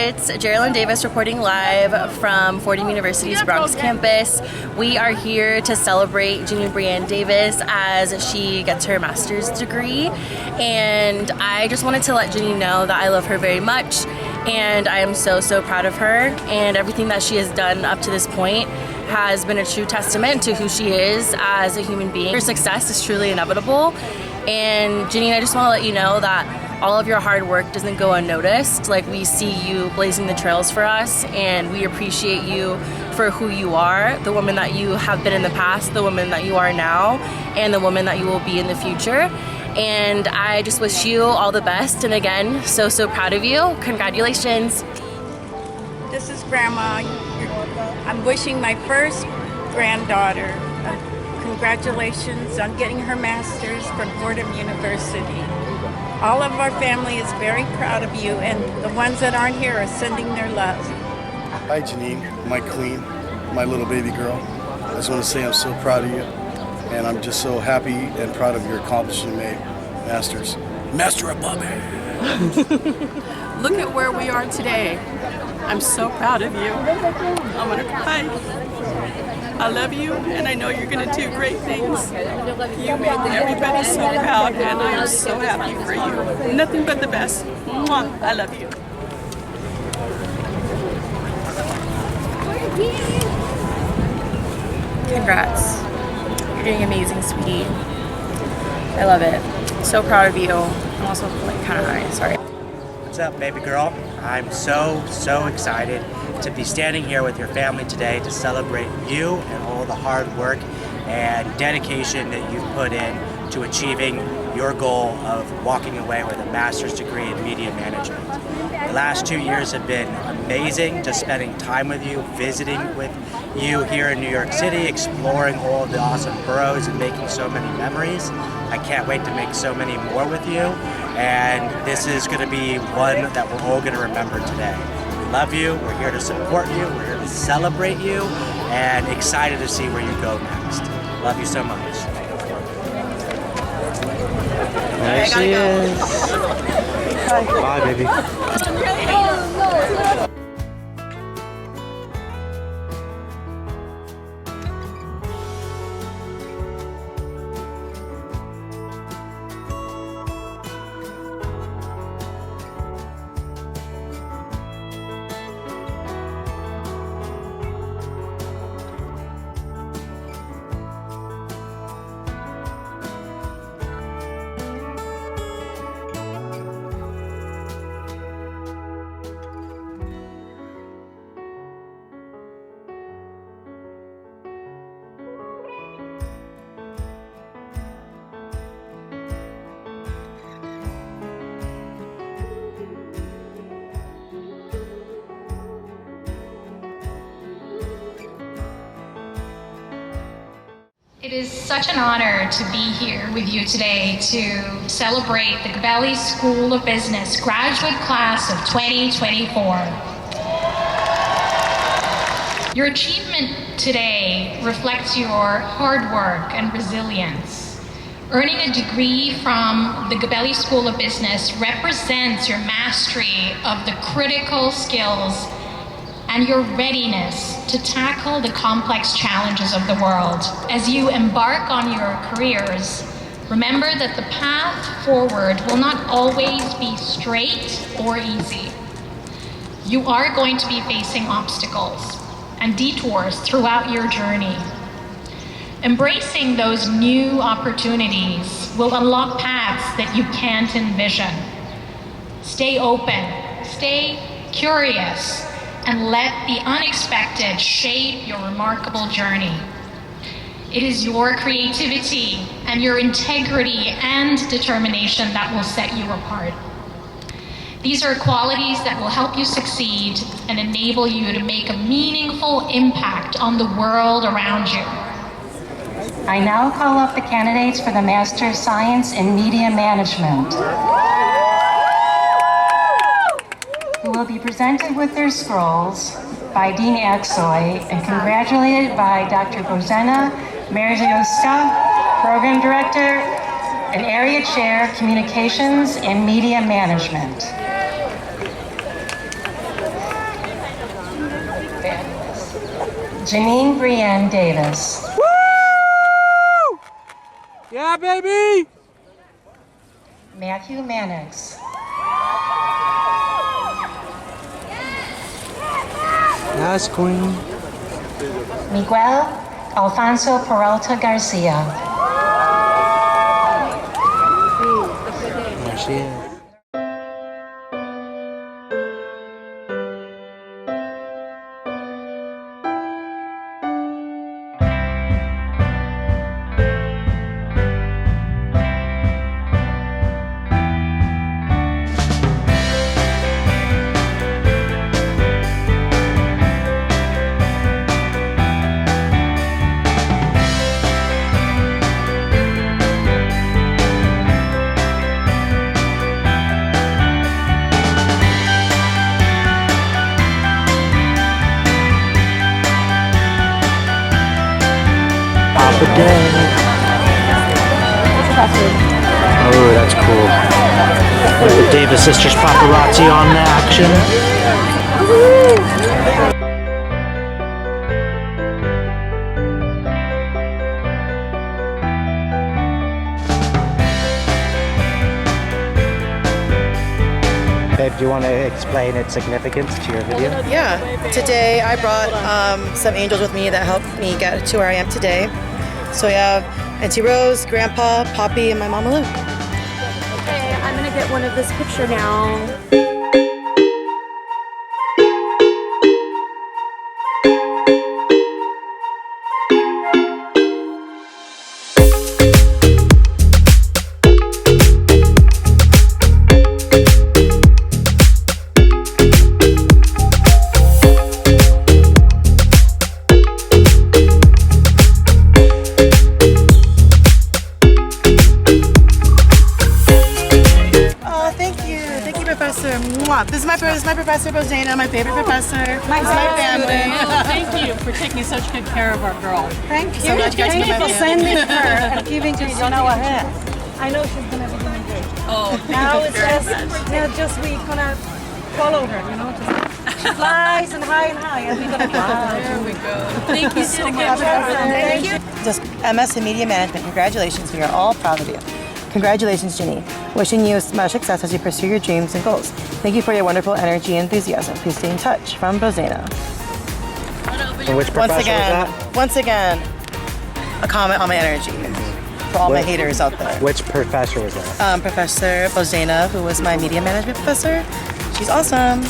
It's Geraldine Davis reporting live from Fordham University's Bronx campus. We are here to celebrate Janine Brianne Davis as she gets her master's degree. And I just wanted to let Janine know that I love her very much, and I am so proud of her, and everything that she has done up to this point has been a true testament to who she is as a human being. Her success is truly inevitable, and Janine, I just want to let you know that all of your hard work doesn't go unnoticed. Like, we see you blazing the trails for us, and we appreciate you for who you are, the woman that you have been in the past, the woman that you are now, and the woman that you will be in the future. And I just wish you all the best, and again, so proud of you. Congratulations. This is Grandma. I'm wishing my first granddaughter congratulations on getting her master's from Fordham University. All of our family is very proud of you, and the ones that aren't here are sending their love. Hi Janine, my queen, my little baby girl. I just want to say I'm so proud of you, and I'm just so happy and proud of your accomplishment you made. Masters. Master of Bobby. Look at where we are today. I'm so proud of you. I'm gonna cry. I love you, and I know you're gonna do great things. You made everybody so proud, and I am so happy for you. Nothing but the best. Mwah. I love you. Congrats. You're doing amazing, sweetie. I love it. So proud of you. I'm also like kind of high, sorry. What's up, baby girl? I'm so excited to be standing here with your family today to celebrate you and all the hard work and dedication that you've put in to achieving your goal of walking away with a master's degree in media management. The last 2 years have been amazing, just spending time with you, visiting with you here in New York City, exploring all of the awesome boroughs and making so many memories. I can't wait to make so many more with you, and this is going to be one that we're all going to remember today. We love you, we're here to support you, we're here to celebrate you, and excited to see where you go next. Love you so much. There she is. Bye, baby. It is such an honor to be here with you today to celebrate the Gabelli School of Business graduate class of 2024. Your achievement today reflects your hard work and resilience. Earning a degree from the Gabelli School of Business represents your mastery of the critical skills and your readiness to tackle the complex challenges of the world. As you embark on your careers, remember that the path forward will not always be straight or easy. You are going to be facing obstacles and detours throughout your journey. Embracing those new opportunities will unlock paths that you can't envision. Stay open, stay curious, and let the unexpected shape your remarkable journey. It is your creativity and your integrity and determination that will set you apart. These are qualities that will help you succeed and enable you to make a meaningful impact on the world around you. I now call up the candidates for the Master of Science in Media Management, who will be presented with their scrolls by Dean Axoy and congratulated by Dr. Bozena Merzioska, Program Director and Area Chair, Communications and Media Management. Janine Brienne Davis. Woo! Yeah, baby! Matthew Mannix. Yes, queen. Miguel Alfonso Peralta Garcia. There she is. Oh, that's cool. With the Davis sisters paparazzi on the action. Babe, do you want to explain its significance to your video? Yeah, today I brought some angels with me that helped me get to where I am today. So we have Auntie Rose, Grandpa, Poppy, and my Mama Lou. Okay, I'm gonna get one of this picture now. This is my Professor Bozana, my favorite professor. This is my family. Oh, thank you for taking such good care of our girl. Thank you so much, guys. Thank you for sending her and giving her ahead. I know she's gonna be doing great. Oh, Now it's just we gonna follow her, She flies and high and we're gonna fly. There we go. Thank you so much. Thank you. Just MS in Media Management, congratulations. We are all proud of you. Congratulations, Janine. Wishing you much success as you pursue your dreams and goals. Thank you for your wonderful energy and enthusiasm. Please stay in touch. From Bozana. And which professor was that? Once again, a comment on my energy for all my haters out there. Which professor was that? Professor Bozana, who was my media management professor. She's awesome.